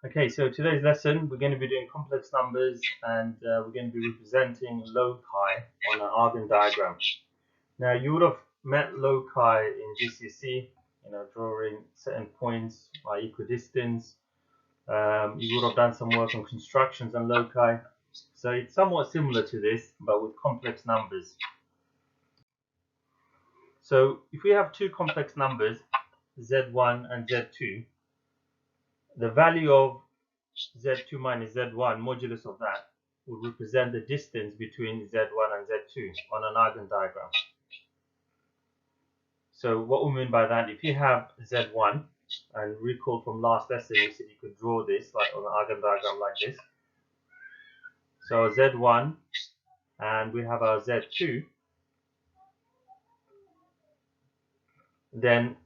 Okay, so today's lesson we're going to be doing complex numbers and we're going to be representing loci on an Argand diagram. Now you would have met loci in GCSE, drawing certain points by equidistance. You would have done some work on constructions and loci. So it's somewhat similar to this, but with complex numbers. So if we have two complex numbers, z1 and z2, the value of z2 minus z1, modulus of that, would represent the distance between z1 and z2 on an Argand diagram. So what we mean by that, if you have z1, and recall from last lesson, we said you could draw this like on an Argand diagram like this. So z1, and we have our z2. Then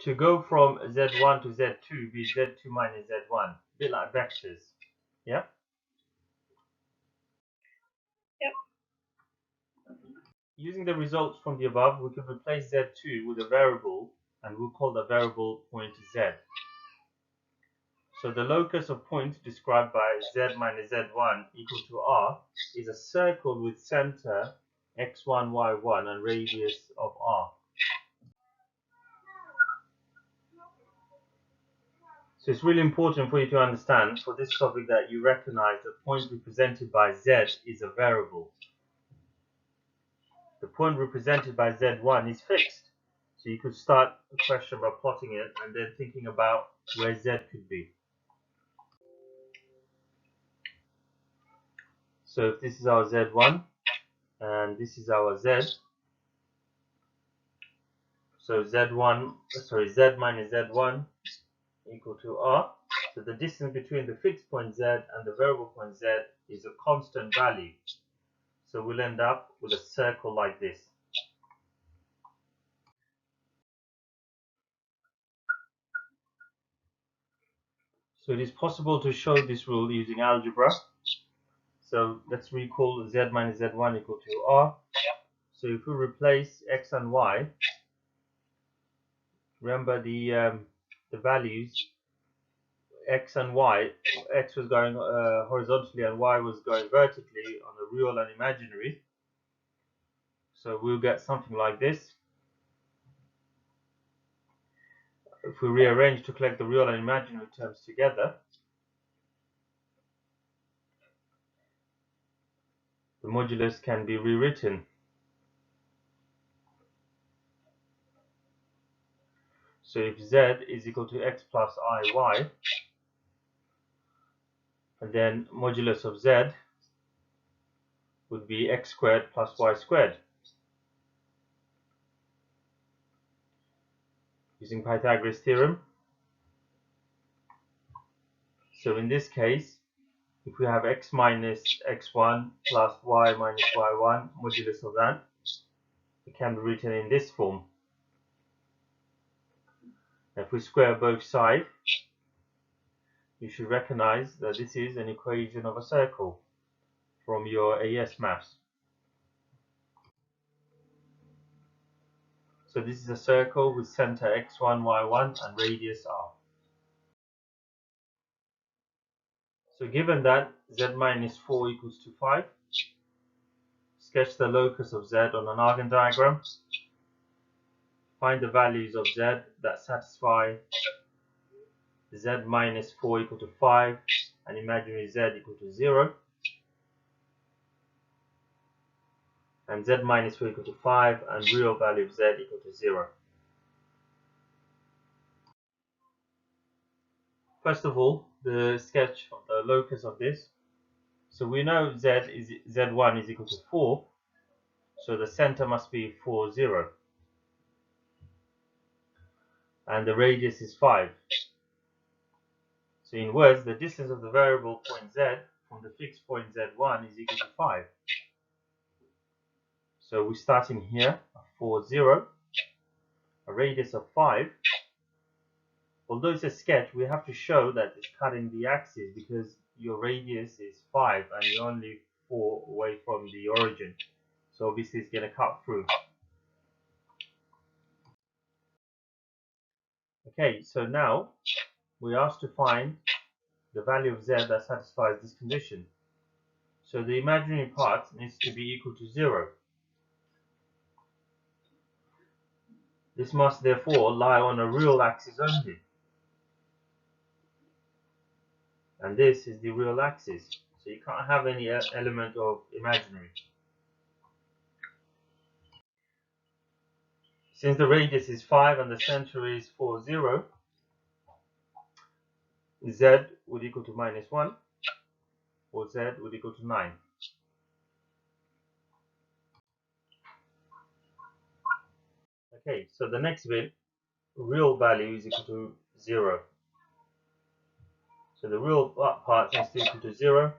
to go from z1 to z2, be z2 minus z1, a bit like vectors. Yeah? Using the results from the above, we can replace z2 with a variable, and we'll call the variable point z. So the locus of point described by z minus z1 equal to r is a circle with center x1, y1 and radius of r. So it's really important for you to understand for this topic that you recognize the point represented by z is a variable. The point represented by z1 is fixed. So you could start a question by plotting it and then thinking about where z could be. So if this is our z1 and this is our z, so z minus z1 equal to r. So the distance between the fixed point z and the variable point z is a constant value. So we'll end up with a circle like this. So it is possible to show this rule using algebra. So let's recall z minus z1 equal to r. So if we replace x and y, remember the values x and y, x was going horizontally and y was going vertically on the real and imaginary. So we'll get something like this. If we rearrange to collect the real and imaginary terms together, the modulus can be rewritten. So if z is equal to x plus iy, and then modulus of z would be x squared plus y squared. Using Pythagoras Theorem. So in this case, if we have x minus x1 plus y minus y1, modulus of that, it can be written in this form. If we square both sides, you should recognize that this is an equation of a circle from your AS maths. So this is a circle with center x1, y1 and radius r. So given that z minus 4 equals to 5, sketch the locus of z on an Argand diagram. Find the values of z that satisfy z minus 4 equal to 5 and imaginary z equal to 0, and z minus 4 equal to 5 and real value of z equal to 0. First of all, the sketch of the locus of this. So we know z1 is equal to 4, so the center must be 4, 0. And the radius is 5. So in words, the distance of the variable point z from the fixed point z1 is equal to 5. So we're starting here, 4, 0, a radius of 5. Although it's a sketch, we have to show that it's cutting the axis because your radius is 5 and you're only 4 away from the origin. So obviously it's going to cut through. Okay, so now we're asked to find the value of z that satisfies this condition. So the imaginary part needs to be equal to 0. This must therefore lie on a real axis only. And this is the real axis. So you can't have any element of imaginary. Since the radius is 5 and the center is 4, 0, z would equal to -1, or z would equal to 9. Okay, so the next bit, real value is equal to 0. So the real part is equal to 0.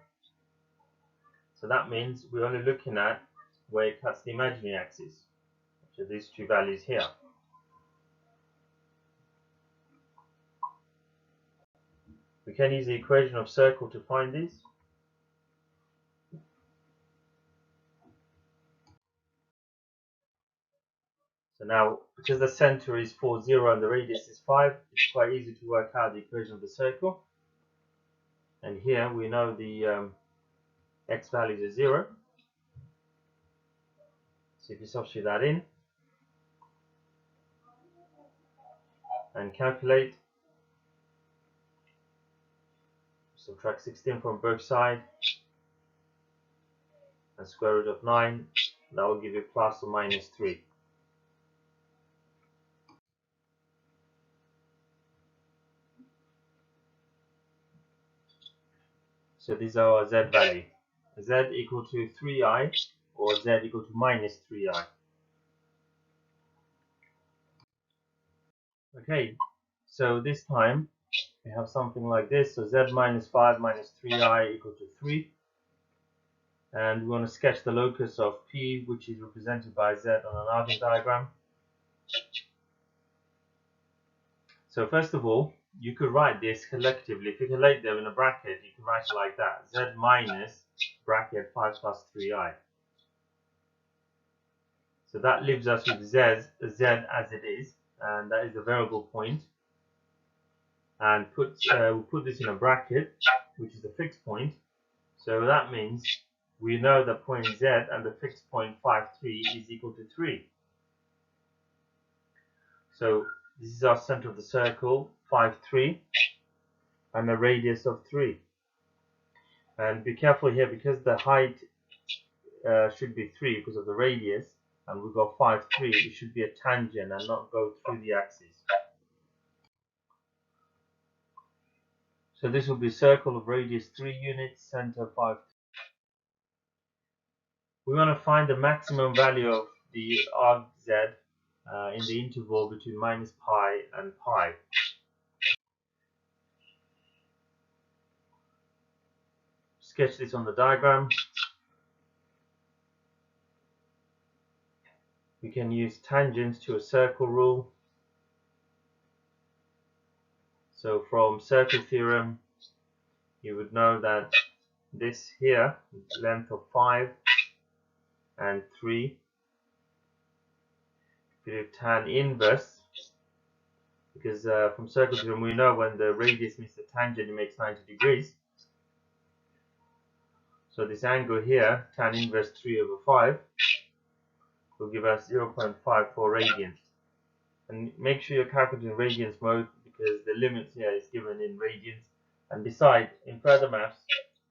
So that means we're only looking at where it cuts the imaginary axis, which are these two values here. We can use the equation of circle to find these. So now, because the center is 4, 0 and the radius is 5, it's quite easy to work out the equation of the circle. And here we know the x values are 0. So if you substitute that in and calculate, subtract 16 from both sides and square root of 9, that will give you plus or minus 3. So these are our z value. Z equal to 3i or z equal to minus 3i. Okay, so this time we have something like this. So z minus 5 minus 3i equal to 3. And we want to sketch the locus of P, which is represented by z on an Argand diagram. So first of all, you could write this collectively. If you collate them in a bracket, you can write it like that. Z minus bracket 5 plus 3i. So that leaves us with z as it is, and that is the variable point. And we'll put this in a bracket, which is the fixed point. So that means we know the point z and the fixed point 5, 3 is equal to 3. So this is our center of the circle, 5, 3, and a radius of 3. And be careful here, because the height should be 3 because of the radius, and we've got 5, 3, it should be a tangent and not go through the axis. So this will be a circle of radius 3 units, center 5. We want to find the maximum value of the arc z in the interval between minus pi and pi. Sketch this on the diagram. We can use tangents to a circle rule. So from circle theorem, you would know that this here, length of 5 and 3, if you do tan inverse, because from circle theorem we know when the radius meets the tangent it makes 90 degrees. So this angle here, tan inverse 3 over 5, will give us 0.54 radians. And make sure you're calculating radians mode, because the limit here is given in radians. And besides, in further maths,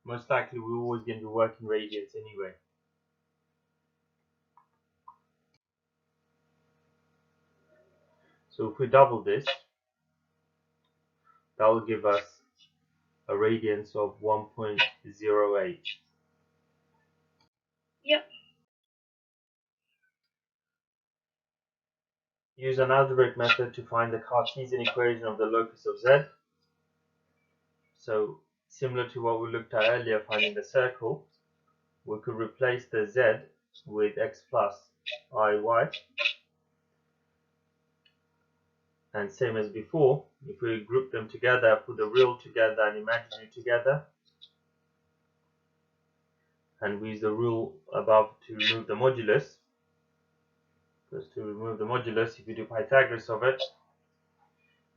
most likely we're always going to work in radians anyway. So if we double this, that will give us a radiance of 1.08. Yep. Use an algebraic method to find the Cartesian equation of the locus of z. So similar to what we looked at earlier, finding the circle, we could replace the z with x plus iy. And same as before, if we group them together, put the real together and imaginary together, and we use the rule above to remove the modulus. Because to remove the modulus, if you do Pythagoras of it,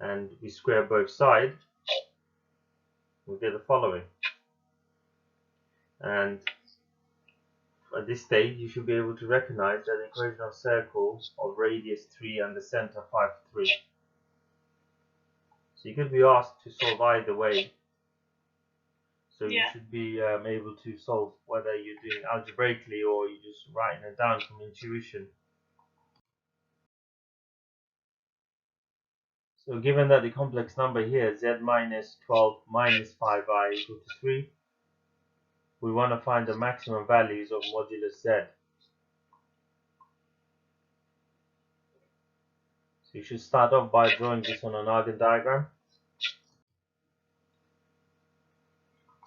and we square both sides, we get the following. And at this stage, you should be able to recognize that the equation of circle of radius 3 and the center 5, 3. So you could be asked to solve either way. So you should be able to solve whether you're doing algebraically or you're just writing it down from intuition. So given that the complex number here, z minus 12 minus 5i equal to 3, we want to find the maximum values of modulus z. So you should start off by drawing this on an Argand diagram.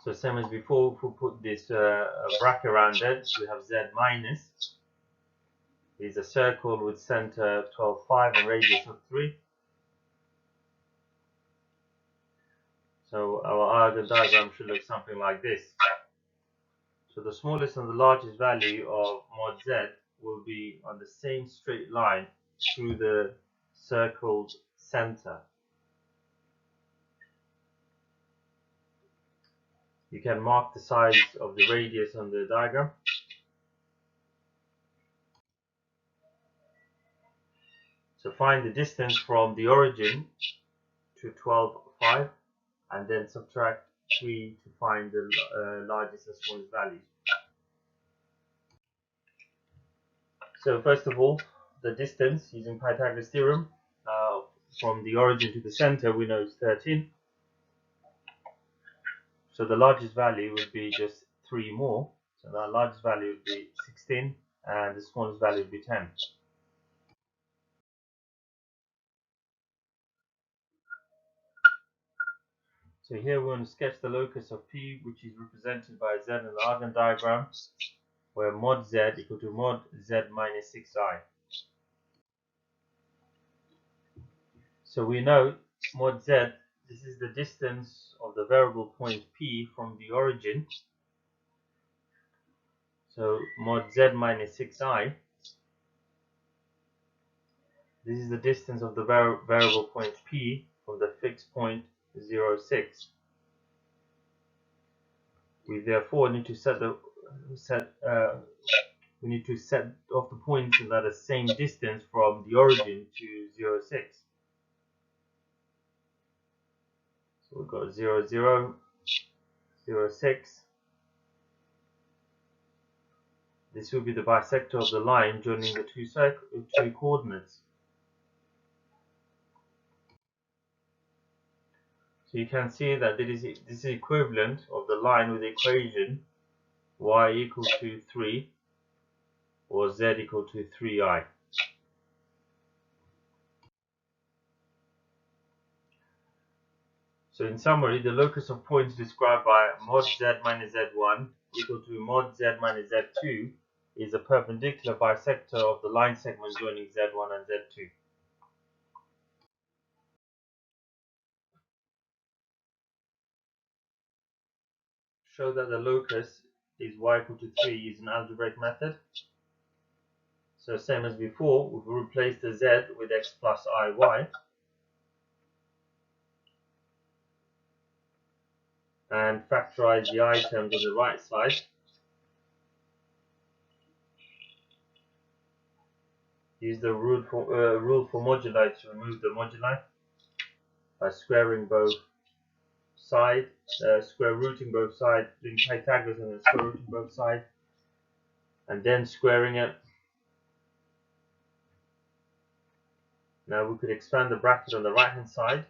So same as before, if we put this bracket around it, we have z minus is a circle with center 12, 5 and radius of 3. So our Argand diagram should look something like this. So the smallest and the largest value of mod z will be on the same straight line through the circled center. You can mark the size of the radius on the diagram. So find the distance from the origin to 12, 5 and then subtract 3 to find the largest and smallest values. So first of all, the distance using Pythagoras Theorem from the origin to the center we know is 13. So the largest value would be just 3 more. So the largest value would be 16 and the smallest value would be 10. So here we want to sketch the locus of P, which is represented by Z in the Argand diagram, where mod Z equal to mod Z minus 6i. So we know mod Z, this is the distance of the variable point P from the origin. So mod Z minus 6i, this is the distance of the variable point P from the fixed point 0, 6. We therefore need to set off the points that are the same distance from the origin to 0, 6. So we've got 0, 0, 0, 6. This will be the bisector of the line joining the two coordinates. So you can see that this is equivalent of the line with the equation y equal to 3 or z equal to 3i. So in summary, the locus of points described by mod z minus z1 equal to mod z minus z2 is a perpendicular bisector of the line segment joining z1 and z2. Show that the locus is y equal to 3 using algebraic method. So same as before, we've replaced the z with x plus iy. And factorize the items on the right side. Use the rule for moduli to remove the moduli by squaring both sides, square rooting both sides, doing Pythagoras and then square rooting both sides, and then squaring it. Now we could expand the bracket on the right hand side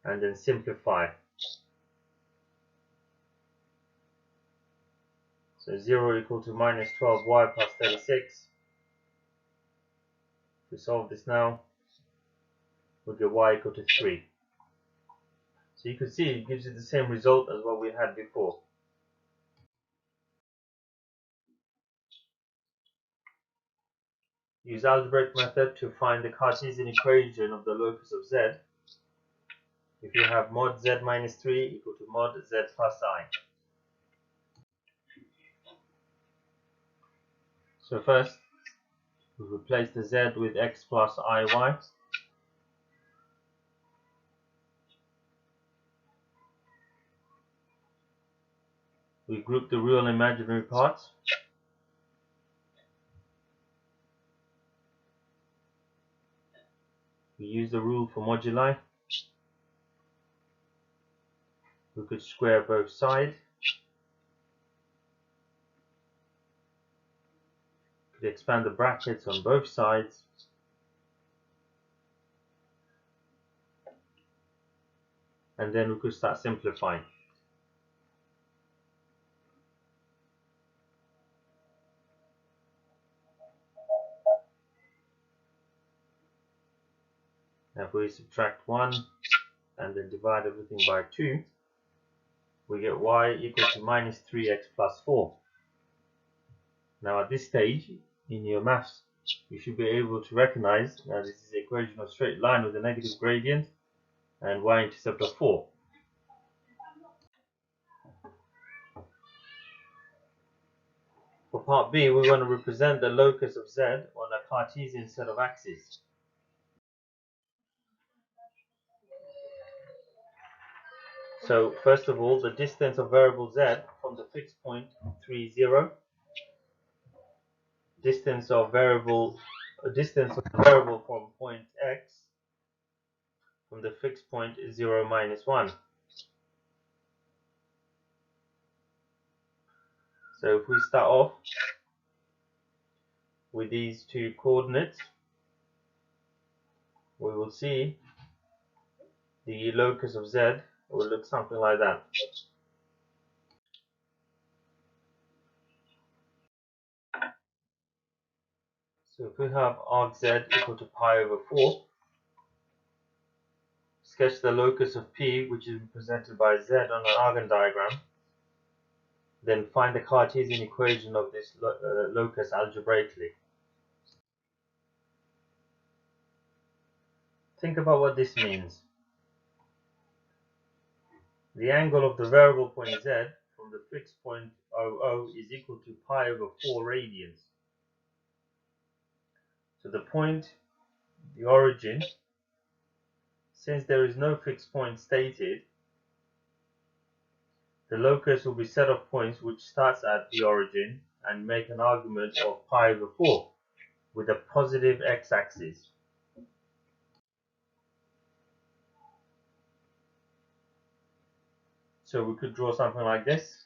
and then simplify. So 0 equal to minus 12y plus 36. If we solve this now, we'll get y equal to 3. So you can see it gives you the same result as what we had before. Use algebraic method to find the Cartesian equation of the locus of z. If you have mod z minus 3 equal to mod z plus I. So first, we replace the z with x plus iy. we group the real and imaginary parts. We use the rule for moduli. We could square both sides. Could expand the brackets on both sides. And then we could start simplifying. Now if we subtract 1 and then divide everything by 2, we get y equal to minus 3x plus 4. Now at this stage in your maths, you should be able to recognize that this is the equation of a straight line with a negative gradient and y-intercept of 4. For part B, we want to represent the locus of z on a Cartesian set of axes. So first of all, the distance of variable z from the fixed point 3, 0. Distance of the variable from point x from the fixed point is 0, minus 1. So if we start off with these two coordinates, we will see the locus of z will look something like that. So if we have arc z equal to pi over 4, sketch the locus of P, which is represented by z on an Argand diagram, then find the Cartesian equation of this locus algebraically. Think about what this means. The angle of the variable point z from the fixed point 0, is equal to pi over 4 radians. So the point, the origin, since there is no fixed point stated, the locus will be a set of points which starts at the origin and make an argument of pi over 4 with a positive x-axis. So we could draw something like this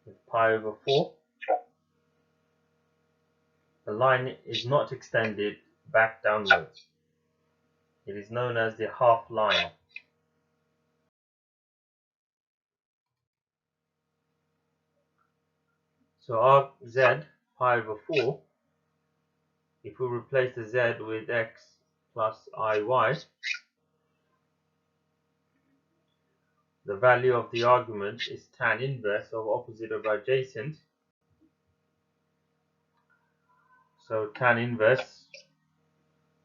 with pi over 4. The line is not extended back downwards. It is known as the half line. So arc z, pi over 4, if we replace the z with x plus iy, the value of the argument is tan inverse of opposite over adjacent. So tan inverse,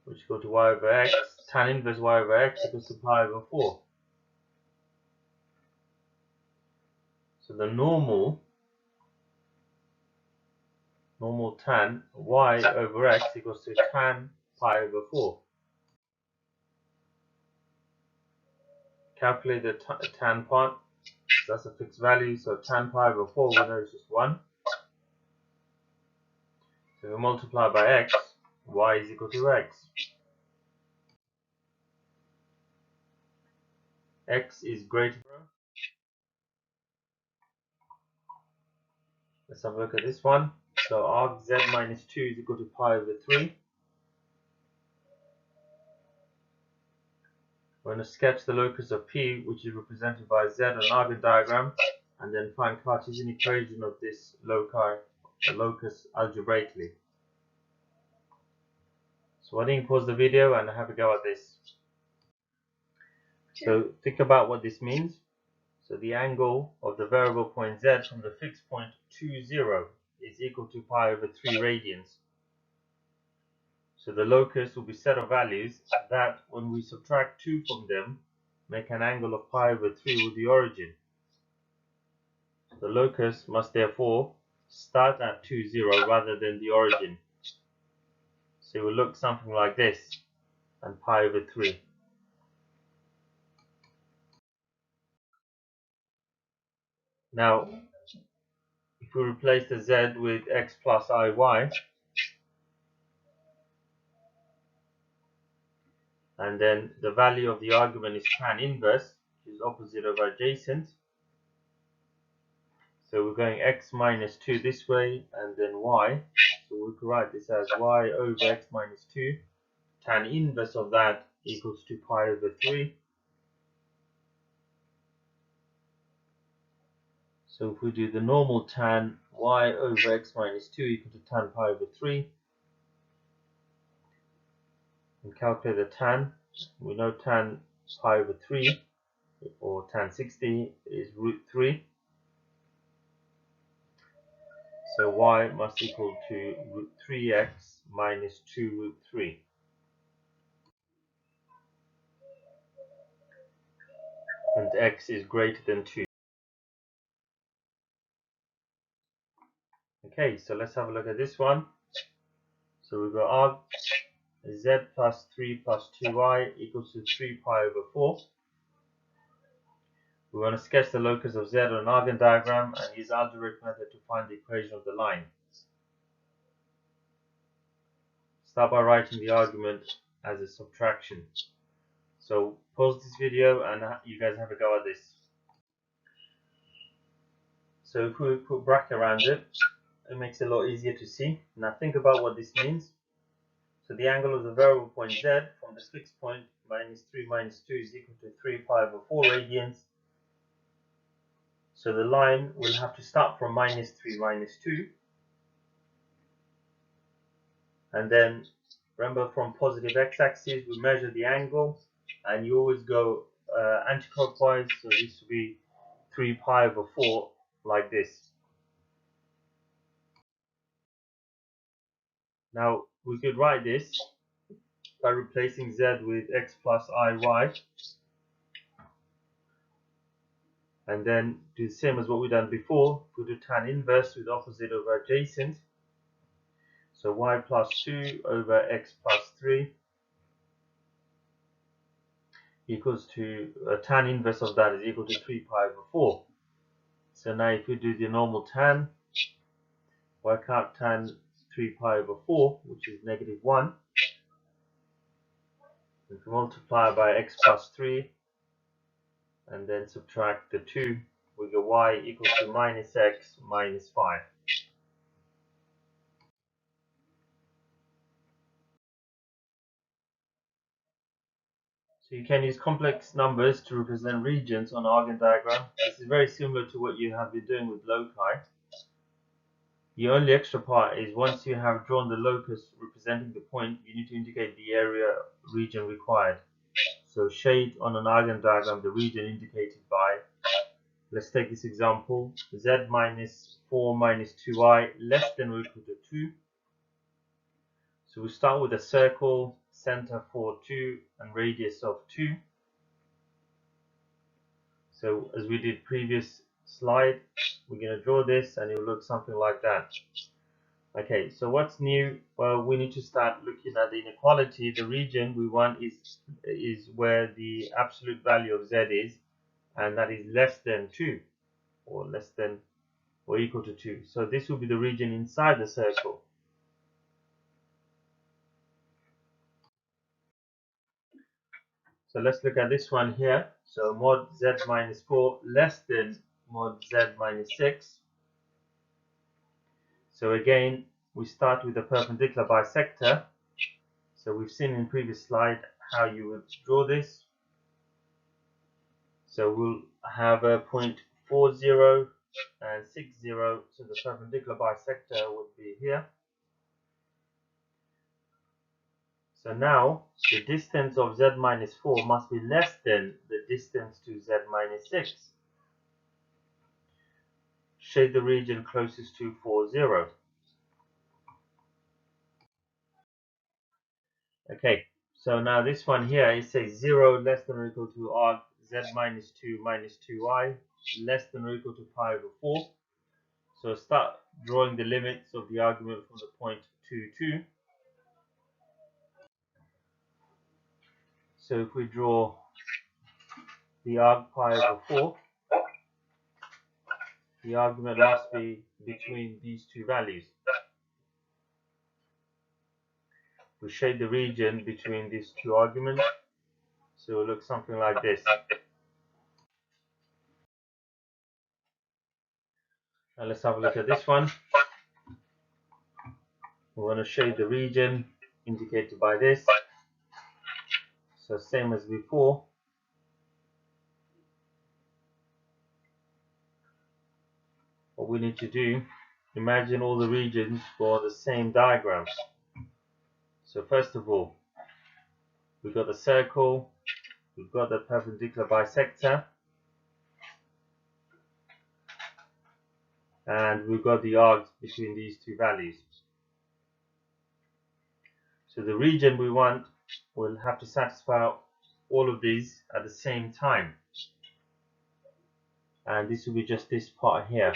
which go to y over x, tan inverse y over x equals to pi over 4. So the normal tan y over x equals to tan pi over 4. Calculate the tan part, so that's a fixed value, so tan pi over 4 we know it's just 1. So we multiply by x, y is equal to x. X is greater than. Let's have a look at this one. So arc z minus 2 is equal to pi over 3. We're going to sketch the locus of P, which is represented by z on an Argand diagram, and then find Cartesian equation of this locus algebraically. So why don't you pause the video and have a go at this. So think about what this means. So the angle of the variable point z from the fixed point 2, 0 is equal to pi over 3 radians. So the locus will be a set of values that, when we subtract 2 from them, make an angle of pi over 3 with the origin. The locus must therefore start at 2, 0 rather than the origin. So it will look something like this, and pi over 3. Now, if we replace the z with x plus iy, and then the value of the argument is tan inverse, which is opposite of adjacent. So we're going x minus 2 this way, and then y. So we could write this as y over x minus 2. Tan inverse of that equals to pi over 3. So if we do the normal tan y over x minus 2 equal to tan pi over 3, and calculate the tan, we know tan pi over 3, or tan 60, is root 3. So y must equal to root 3x minus 2 root 3. And x is greater than 2. Okay, so let's have a look at this one. So we've got arg z plus 3 plus 2y equals to 3 pi over 4. We want to sketch the locus of z on an Argand diagram and use algebraic method to find the equation of the line. Start by writing the argument as a subtraction. So pause this video and you guys have a go at this. So if we put bracket around it, it makes it a lot easier to see. Now think about what this means. So the angle of the variable point z from the fixed point minus 3 minus 2 is equal to 3 pi over 4 radians. So the line will have to start from minus 3 minus 2. And then remember, from positive x-axis we measure the angle, and you always go anti-clockwise, so this will be 3 pi over 4 like this. Now we could write this by replacing z with x plus iy, and then do the same as what we've done before. We do tan inverse with opposite over adjacent. So y plus 2 over x plus 3 equals to tan inverse of that is equal to 3 pi over 4. So now if we do the normal tan, work out tan 3 pi over 4, which is negative 1. If we multiply by x plus 3 and then subtract the 2, we get y equals to minus x minus 5. So you can use complex numbers to represent regions on an Argand diagram. This is very similar to what you have been doing with loci. The only extra part is once you have drawn the locus representing the point, you need to indicate the area region required. So shade on an Argand diagram the region indicated by, let's take this example, z minus 4 minus 2i less than or equal to 2. So we start with a circle, center 4, 2, and radius of 2. So as we did previous slide, we're going to draw this and it will look something like that. Okay, so what's new? Well, we need to start looking at the inequality. The region we want is where the absolute value of z is, and that is less than 2, or less than or equal to 2. So this will be the region inside the circle. So let's look at this one here. So mod z minus 4 less than mod z minus 6. So again, we start with a perpendicular bisector. So we've seen in previous slide how you would draw this. So we'll have a point 4, 0 and 6, 0. So the perpendicular bisector would be here. So now the distance of z minus 4 must be less than the distance to z minus 6. Shade the region closest to 4, 0. Okay, so now this one here, it says 0 less than or equal to arg z minus 2 minus 2i less than or equal to pi over 4. So start drawing the limits of the argument from the point 2, 2. So if we draw the arg pi over 4, the argument must be between these two values. We shade the region between these two arguments, so it will look something like this. Now let's have a look at this one. We want to shade the region indicated by this. So same as before. What we need to do, imagine all the regions for the same diagram. So first of all, we've got the circle, we've got the perpendicular bisector, and we've got the arcs between these two values. So the region we want will have to satisfy all of these at the same time. And this will be just this part here.